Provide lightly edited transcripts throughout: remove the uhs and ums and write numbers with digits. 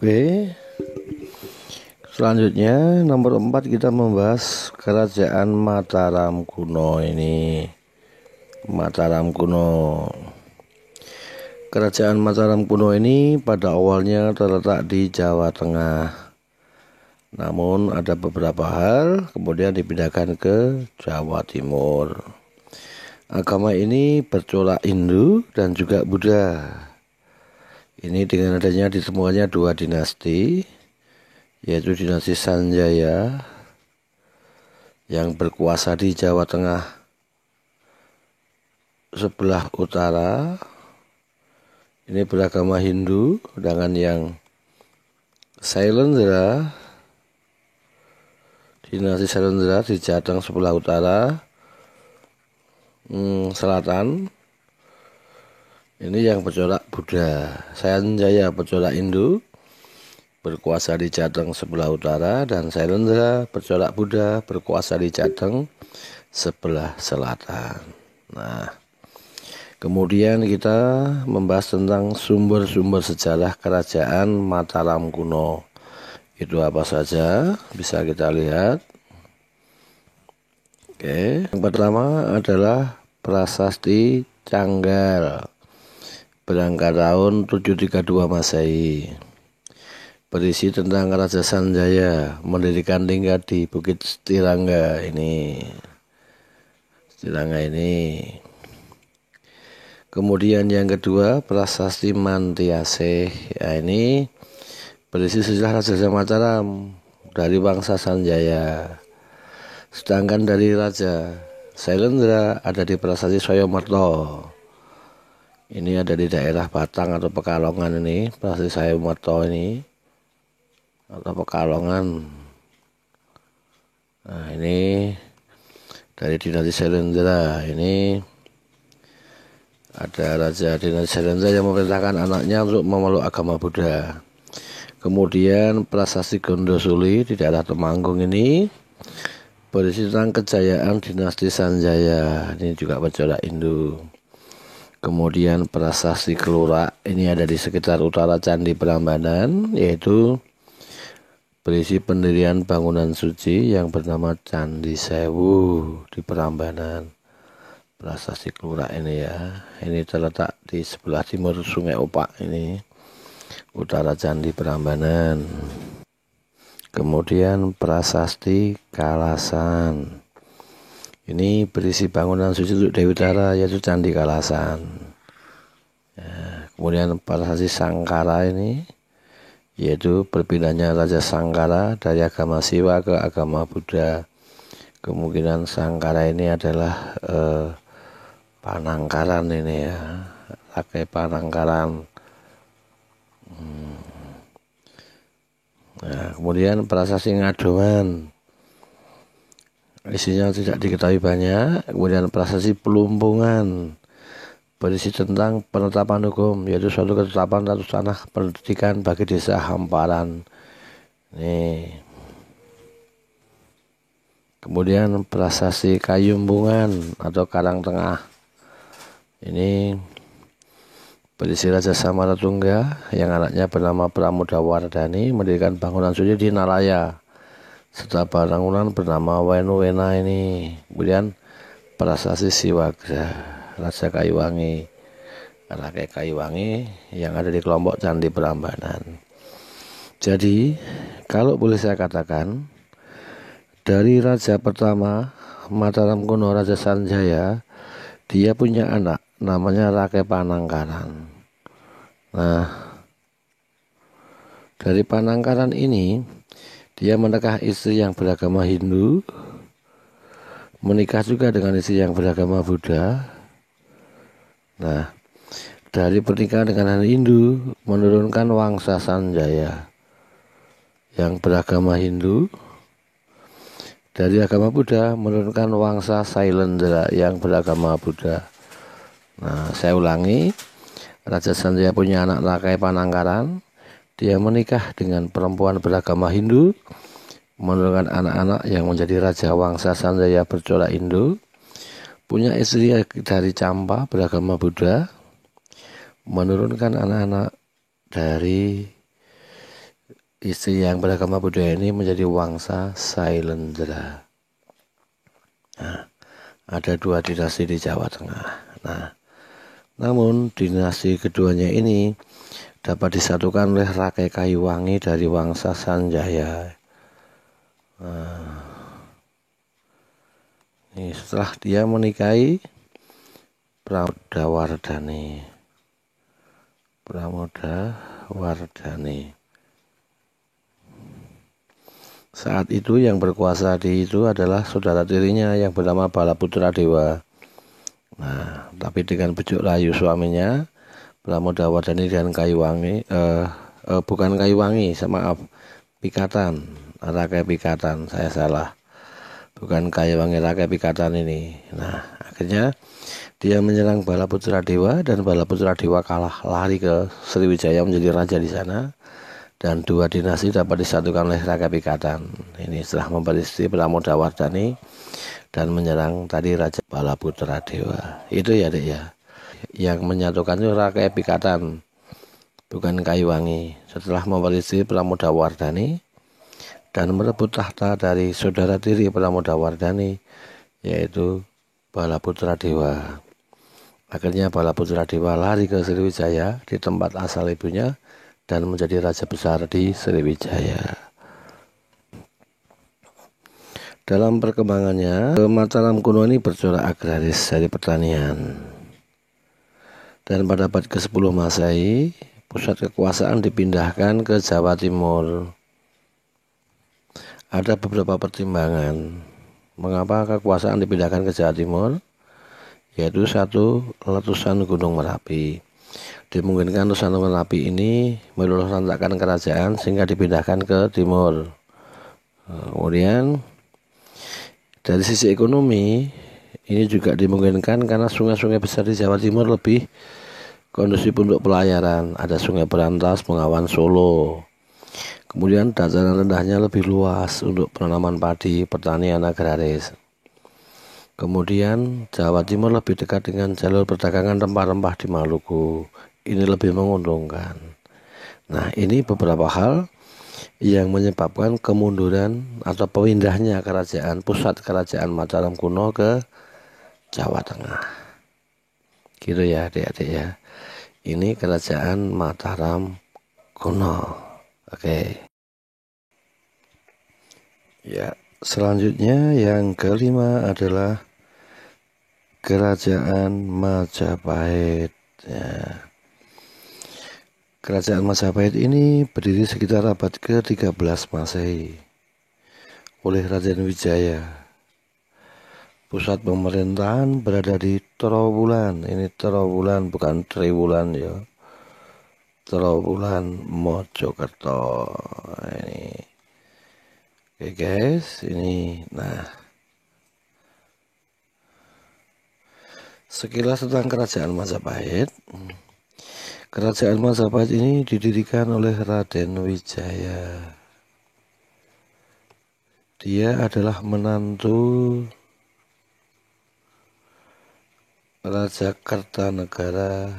Oke, selanjutnya nomor 4 kita membahas kerajaan Mataram kuno ini. Mataram kuno. Kerajaan Mataram kuno ini pada awalnya terletak di Jawa Tengah. Namun ada beberapa hal kemudian dipindahkan ke Jawa Timur. Agama ini bercorak Hindu dan juga Buddha. Ini dengan adanya ditemukannya dua dinasti, yaitu dinasti Sanjaya yang berkuasa di Jawa Tengah sebelah utara. Ini beragama Hindu, dengan yang Sailendra, dinasti Sailendra di Jateng sebelah utara selatan. Ini yang bercorak Buddha. Sanjaya bercorak Hindu, berkuasa di Jateng sebelah utara, dan Sailendra bercorak Buddha, berkuasa di Jateng sebelah selatan. Nah, kemudian kita membahas tentang sumber-sumber sejarah kerajaan Mataram kuno. Itu apa saja? Bisa kita lihat. Oke, yang pertama adalah Prasasti Canggal, berangkat tahun 732 Masehi. Berisi tentang Raja Sanjaya mendirikan tingkat di Bukit Stirangga ini. Kemudian yang kedua Prasasti Mantiase. Ya, ini berisi sejarah Raja Mataram dari bangsa Sanjaya. Sedangkan dari Raja Sailendra ada di Prasasti Soyomerto. Ini ada di daerah Batang atau Pekalongan ini, Prasasti Soyomerto ini atau Pekalongan. Nah, ini dari dinasti Sailendra. Ini ada Raja dinasti Sailendra yang memerintahkan anaknya untuk memeluk agama Buddha. Kemudian Prasasti Gondosuli di daerah Temanggung ini berisi tentang kejayaan dinasti Sanjaya. Ini juga bercorak Hindu. Kemudian Prasasti Kelurak ini ada di sekitar utara Candi Prambanan, yaitu berisi pendirian bangunan suci yang bernama Candi Sewu di Prambanan. Prasasti Kelurak ini ya. Ini terletak di sebelah timur Sungai Opak ini, utara Candi Prambanan. Kemudian Prasasti Kalasan. Ini berisi bangunan suci untuk Dewi Tara, yaitu Candi Kalasan. Ya, kemudian Prasasti Sangkara ini, yaitu berpindahnya Raja Sangkara dari agama Siwa ke agama Buddha. Kemungkinan Sangkara ini adalah Panangkaran ini ya, Rakai Panangkaran. Nah, kemudian Prasasti Ngadoan, isinya tidak diketahui banyak. Kemudian Prasasti Pelumpungan, berisi tentang penetapan hukum, yaitu suatu ketetapan status tanah pendidikan bagi desa hamparan. Nih. Kemudian Prasasti Kayumbungan atau Karang Tengah. Ini berisi Raja Samaratungga yang anaknya bernama Pramodawardhani mendirikan bangunan suci di Nalaya, serta bangunan bernama Wenuwena ini. Kemudian Prasasti Siwagra, Raja Kayuwangi, Rakai Kayuwangi yang ada di kelompok Candi Prambanan. Jadi kalau boleh saya katakan, dari raja pertama Mataram kuno, Raja Sanjaya, dia punya anak namanya Rakai Panangkaran. Nah, dari Panangkaran ini dia menikah istri yang beragama Hindu, menikah juga dengan istri yang beragama Buddha. Nah, dari pernikahan dengan Hindu menurunkan wangsa Sanjaya yang beragama Hindu. Dari agama Buddha menurunkan wangsa Sailendra yang beragama Buddha. Nah, saya ulangi, Raja Sanjaya punya anak Rakai Panangkaran. Dia menikah dengan perempuan beragama Hindu, menurunkan anak-anak yang menjadi raja wangsa Sanjaya bercorak Hindu. Punya istri dari Campa beragama Buddha, menurunkan anak-anak dari istri yang beragama Buddha ini menjadi Wangsa Sailendra. Nah, ada 2 dinasti di Jawa Tengah. Nah, namun dinasti keduanya ini dapat disatukan oleh Rakai Kayuwangi dari Wangsa Sanjaya. Ini setelah dia menikahi Pramodawardhani. Saat itu yang berkuasa di itu adalah saudara tirinya yang bernama Balaputra Dewa. Nah, tapi dengan bujuk rayu suaminya, Pramodawardhani dan Kayuwangi, bukan Kayuwangi, maaf, Pikatan, Rakai Pikatan, saya salah. Bukan Kayuwangi, Rakai Pikatan ini. Nah, akhirnya dia menyerang Balaputra Dewa dan Balaputra Dewa kalah, lari ke Sriwijaya menjadi raja di sana. Dan 2 dinasti dapat disatukan oleh Rakai Pikatan. Ini setelah memperistri Pramodawardhani dan menyerang tadi Raja Balaputra Dewa. Itu ya, Dek ya. Yang menyatukan itu Rakai Pikatan, bukan Kayuwangi. Setelah memperistri Pramodawardhani dan merebut tahta dari saudara tiri Pramodawardhani, yaitu Balaputra Dewa. Akhirnya Balaputra Dewa lari ke Sriwijaya di tempat asal ibunya dan menjadi raja besar di Sriwijaya. Dalam perkembangannya, Mataram kuno ini bercorak agraris dari pertanian. Dan pada abad ke-10 Masehi, pusat kekuasaan dipindahkan ke Jawa Timur. Ada beberapa pertimbangan mengapa kekuasaan dipindahkan ke Jawa Timur, yaitu 1, letusan Gunung Merapi. Dimungkinkan letusan Gunung Merapi ini meluluh lantakkan kerajaan sehingga dipindahkan ke timur. Kemudian dari sisi ekonomi ini juga dimungkinkan karena sungai-sungai besar di Jawa Timur lebih kondusif untuk pelayaran. Ada Sungai Berantas, Bengawan, Solo. Kemudian dataran rendahnya lebih luas untuk penanaman padi, pertanian agraris. Kemudian Jawa Timur lebih dekat dengan jalur perdagangan rempah-rempah di Maluku. Ini lebih menguntungkan. Nah, ini beberapa hal yang menyebabkan kemunduran atau pindahnya pusat kerajaan Mataram kuno ke Jawa Tengah. Gitu ya, adik-adik ya. Ini kerajaan Mataram kuno. Oke. Ya, selanjutnya yang kelima adalah Kerajaan Majapahit. Ya. Kerajaan Majapahit ini berdiri sekitar abad ke-13 Masehi oleh Raden Wijaya. Pusat pemerintahan berada di Trowulan. Ini Trowulan, bukan Triwulan ya. Trowulan Mojokerto. Ini. Oke guys, ini sekilas tentang Kerajaan Majapahit. Kerajaan Majapahit ini didirikan oleh Raden Wijaya. Dia adalah menantu Raja Kertanegara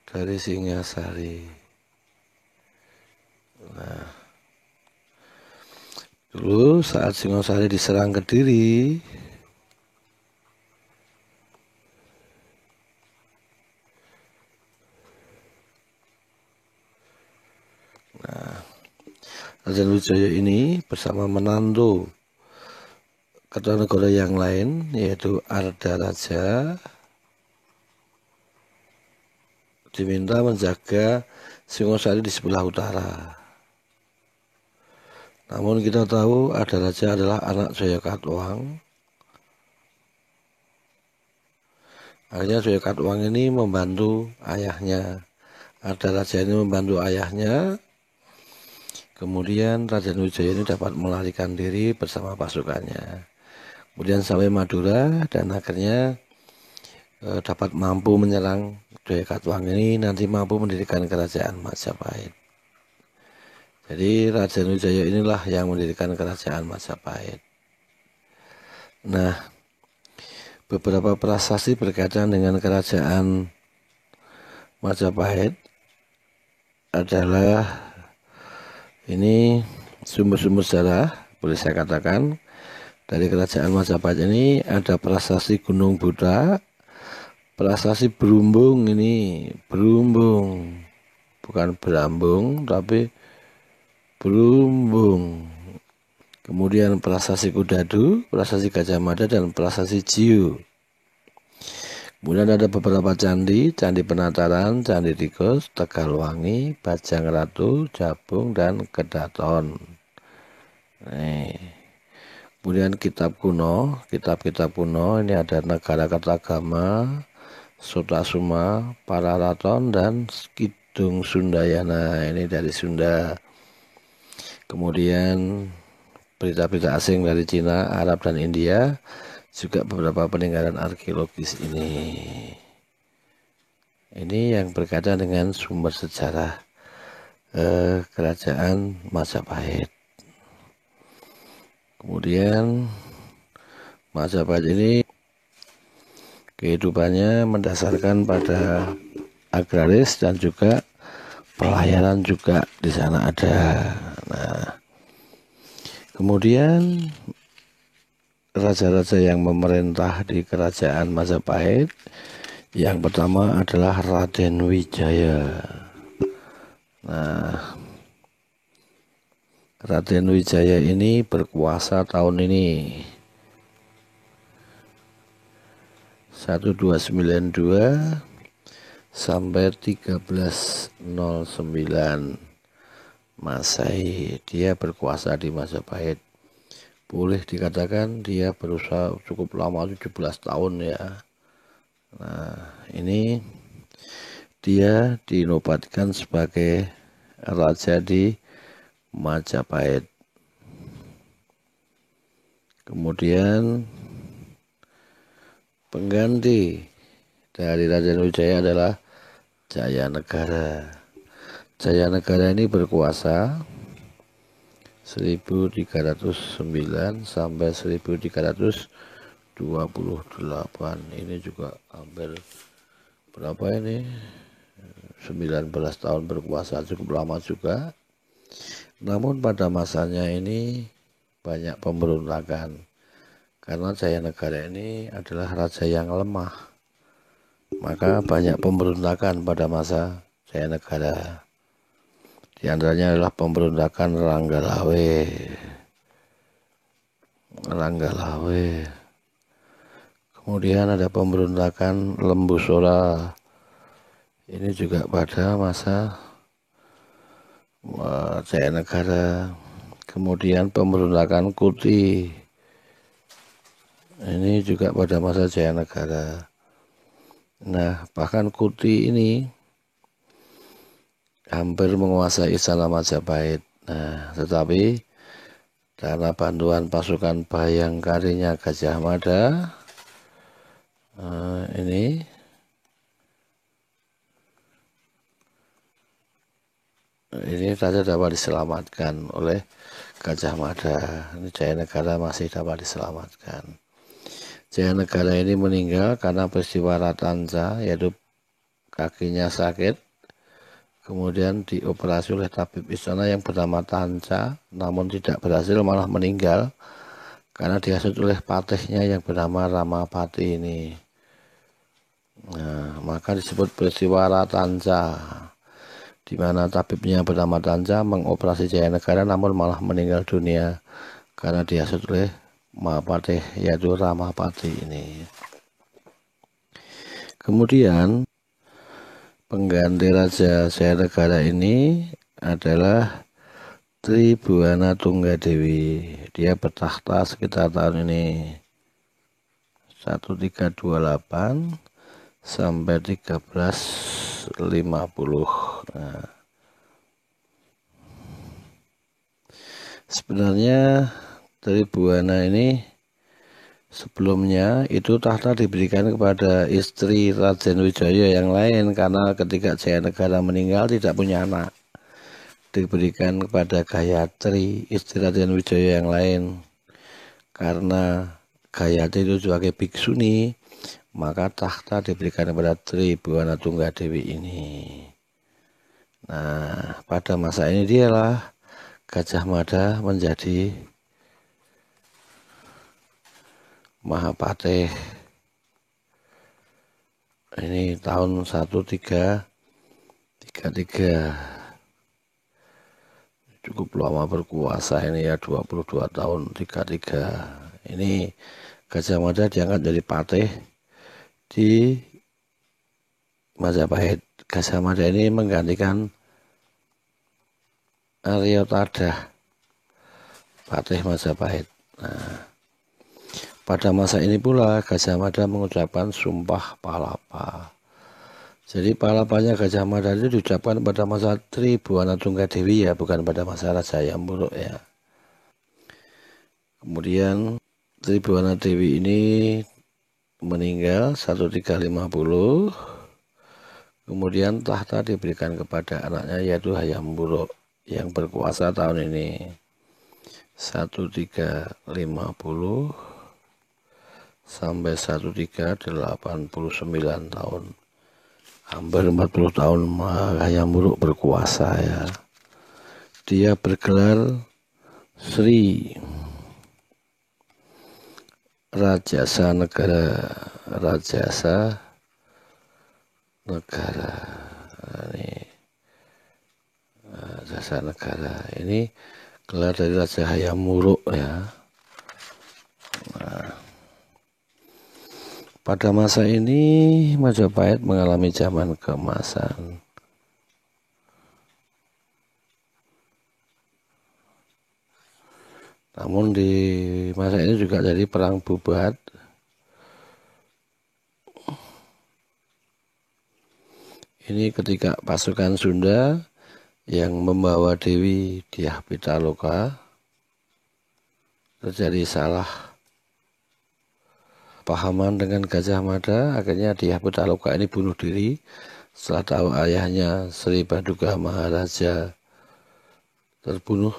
dari Singasari. Nah, dulu saat Singasari diserang Kediri, Raden Wijaya ini bersama menantu Kertanegara yang lain yaitu Arda Raja diminta menjaga Singosari di sebelah utara. Namun kita tahu Arda Raja adalah anak Jayakatwang. Akhirnya Jayakatwang ini membantu ayahnya. Arda Raja ini membantu ayahnya. Kemudian Raden Wijaya ini dapat melarikan diri bersama pasukannya. Kemudian sampai Madura dan akhirnya dapat mampu menyerang Jayakatwang ini, nanti mampu mendirikan kerajaan Majapahit. Jadi Raden Wijaya inilah yang mendirikan kerajaan Majapahit. Nah, beberapa prasasti berkaitan dengan kerajaan Majapahit adalah ini sumber-sumber sejarah, boleh saya katakan dari kerajaan Majapahit ini ada prasasti Gunung Budak, prasasti Berumbung, ini Berumbung, bukan Berambung tapi Berumbung. Kemudian prasasti Kudadu, prasasti Gajah Mada, dan prasasti Jiu. Kemudian ada beberapa candi, Candi Penataran, Candi Tikus, Tegalwangi, Bajang Ratu, Jabung, dan Kedaton. Kemudian kitab-kitab kuno ini ada Negara Kertagama, Sutasuma, Pararaton, dan Kidung Sundayana, ini dari Sunda. Kemudian berita-berita asing dari Cina, Arab, dan India, juga beberapa peninggalan arkeologis ini. Ini yang berkaitan dengan sumber sejarah kerajaan Majapahit. Kemudian Majapahit ini kehidupannya mendasarkan pada agraris dan juga pelayaran juga di sana ada. Nah, kemudian raja-raja yang memerintah di kerajaan Majapahit, yang pertama adalah Raden Wijaya. Nah, Raden Wijaya ini berkuasa tahun ini 1292 sampai 1309 Masehi. Dia berkuasa di Majapahit. Boleh dikatakan dia berusaha cukup lama, 17 tahun ya. Nah, ini dia dinobatkan sebagai raja di Majapahit. Kemudian pengganti dari Raden Wijaya adalah Jayanegara. Jayanegara ini berkuasa 1309 sampai 1328. Ini juga hampir berapa ini? 19 tahun berkuasa, cukup lama juga. Namun pada masanya ini banyak pemberontakan. Karena Jayanegara ini adalah raja yang lemah. Maka banyak pemberontakan pada masa Jayanegara. Di antaranya adalah pemberontakan Ranggalawe. Kemudian ada pemberontakan Lembu Sora. Ini juga pada masa Jayanegara. Kemudian pemberontakan Kuti. Ini juga pada masa Jayanegara. Nah, bahkan Kuti ini hampir menguasai istana Majapahit. Nah, tetapi karena bantuan pasukan Bayangkarinya Gajah Mada, ini saja dapat diselamatkan oleh Gajah Mada. Ini Jayanegara masih dapat diselamatkan. Jayanegara ini meninggal karena peristiwa Ratanca, yaitu kakinya sakit. Kemudian dioperasi oleh tabib istana yang bernama Tanca, namun tidak berhasil, malah meninggal karena dihasut oleh patihnya yang bernama Ramapati ini. Nah, maka disebut peristiwa Ratanca, di mana tabibnya bernama Tanca mengoperasi Jayanegara namun malah meninggal dunia karena dihasut oleh Mahapatih, yaitu Ramapati ini. Kemudian pengganti Raja Jayanegara ini adalah Tribhuwana Tunggadewi. Dia bertakhta sekitar tahun ini 1328 sampai 1350. Nah, sebenarnya Tribhuwana ini sebelumnya itu tahta diberikan kepada istri Raden Wijaya yang lain, karena ketika Jayanegara meninggal tidak punya anak. Diberikan kepada Gayatri, istri Raden Wijaya yang lain. Karena Gayatri itu sebagai biksuni, maka tahta diberikan kepada Tribhuwana Tunggadewi ini. Nah, pada masa ini dialah Gajah Mada menjadi Mahapatih. Ini tahun 1333. Cukup lama berkuasa ini ya, 22 tahun 33. Ini Gajah Mada diangkat jadi patih di Majapahit. Gajah Mada ini menggantikan Arya Tadah, patih Majapahit. Nah, pada masa ini pula Gajah Mada mengucapkan Sumpah Palapa. Jadi palapanya Gajah Mada itu diucapkan pada masa Tribuana Tunggadewi ya, bukan pada masa Raja Hayam Wuruk ya. Kemudian Tribuana Dewi ini meninggal 1350. Kemudian tahta diberikan kepada anaknya yaitu Hayam Wuruk yang berkuasa tahun ini 1350 sampai 1389 tahun. Hampir 40 tahun Hayam Wuruk berkuasa ya. Dia bergelar Sri Rajasa Negara. Rajasa Negara. Ini Rajasa Negara. Ini gelar dari Raja Hayam Wuruk ya. Nah, pada masa ini Majapahit mengalami zaman keemasan. Namun di masa ini juga jadi perang bubat. Ini ketika pasukan Sunda yang membawa Dewi Dyah Pitaloka terjadi salah pahaman dengan Gajah Mada. Akhirnya Dyah Pitaloka ini bunuh diri setelah tahu ayahnya Sri Baduga Maharaja terbunuh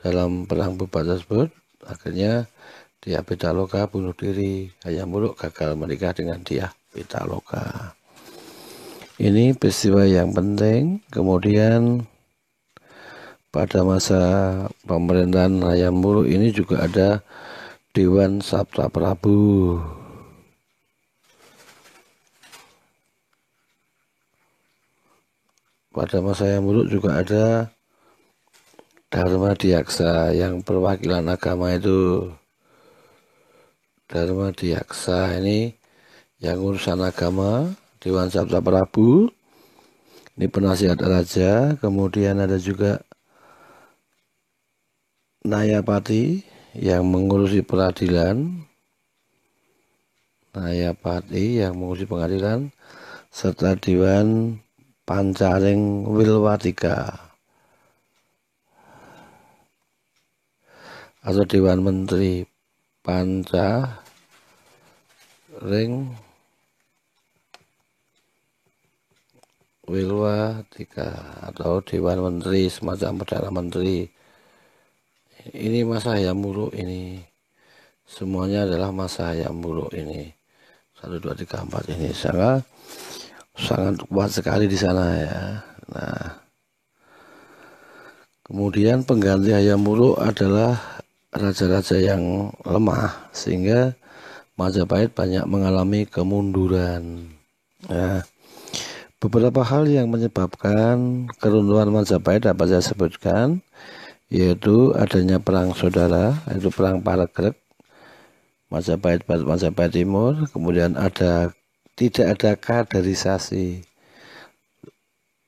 dalam perang bubat tersebut. Akhirnya Dyah Pitaloka bunuh diri. Hayam Wuruk gagal menikah dengan Dyah Pitaloka. Ini peristiwa yang penting. Kemudian pada masa pemerintahan Hayam Wuruk ini juga ada Dewan Sabta Prabu. Pada masa Hayam Wuruk juga ada Dharma Diyaksa yang perwakilan agama itu. Dharma Diyaksa ini yang urusan agama. Dewan Sabta Prabu ini penasihat raja. Kemudian ada juga Nayapati yang mengurusi peradilan. Nayapati yang mengurusi pengadilan, serta Dewan Pancaring Wilwatika atau Dewan Menteri Pancaring Wilwatika atau Dewan Menteri, semacam Perdana Menteri. Ini masa Hayam Wuruk ini. Semuanya adalah masa Hayam Wuruk ini. 1, 2, 3, 4 ini sangat kuat sekali di sana ya. Nah, kemudian pengganti Hayam Wuruk adalah raja-raja yang lemah sehingga Majapahit banyak mengalami kemunduran. Nah, beberapa hal yang menyebabkan keruntuhan Majapahit dapat saya sebutkan, yaitu adanya perang saudara, yaitu perang Paragreg, Majapahit Barat, Majapahit Timur. Kemudian tidak ada kaderisasi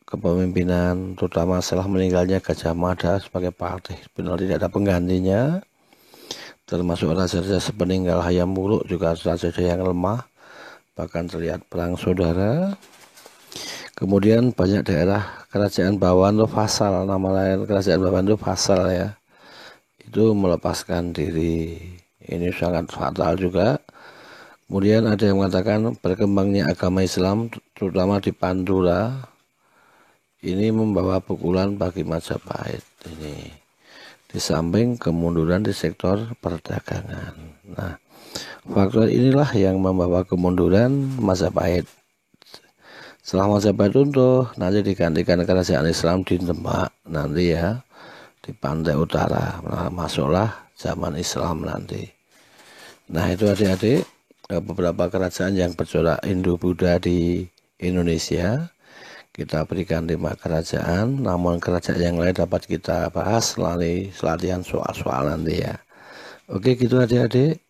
kepemimpinan, terutama setelah meninggalnya Gajah Mada sebagai patih, benar tidak ada penggantinya. Termasuk raja-raja sepeninggal Hayam Wuruk juga raja-raja yang lemah, bahkan terlihat perang saudara. Kemudian banyak daerah kerajaan bawahan itu fasal, nama lain kerajaan bawahan itu fasal ya, itu melepaskan diri. Ini sangat fatal juga. Kemudian ada yang mengatakan berkembangnya agama Islam terutama di Pantura ini membawa pukulan bagi Majapahit ini, di samping kemunduran di sektor perdagangan. Nah, faktor inilah yang membawa kemunduran Majapahit. Setelah Majapahit runtuh, nanti digantikan kerajaan Islam di Demak nanti ya, di pantai utara. Nah, masuklah zaman Islam nanti. Nah, itu adik-adik beberapa kerajaan yang bercorak Hindu-Buddha di Indonesia. Kita berikan 5 kerajaan, namun kerajaan yang lain dapat kita bahas melalui latihan soal-soal nanti ya. Oke, gitu adik-adik.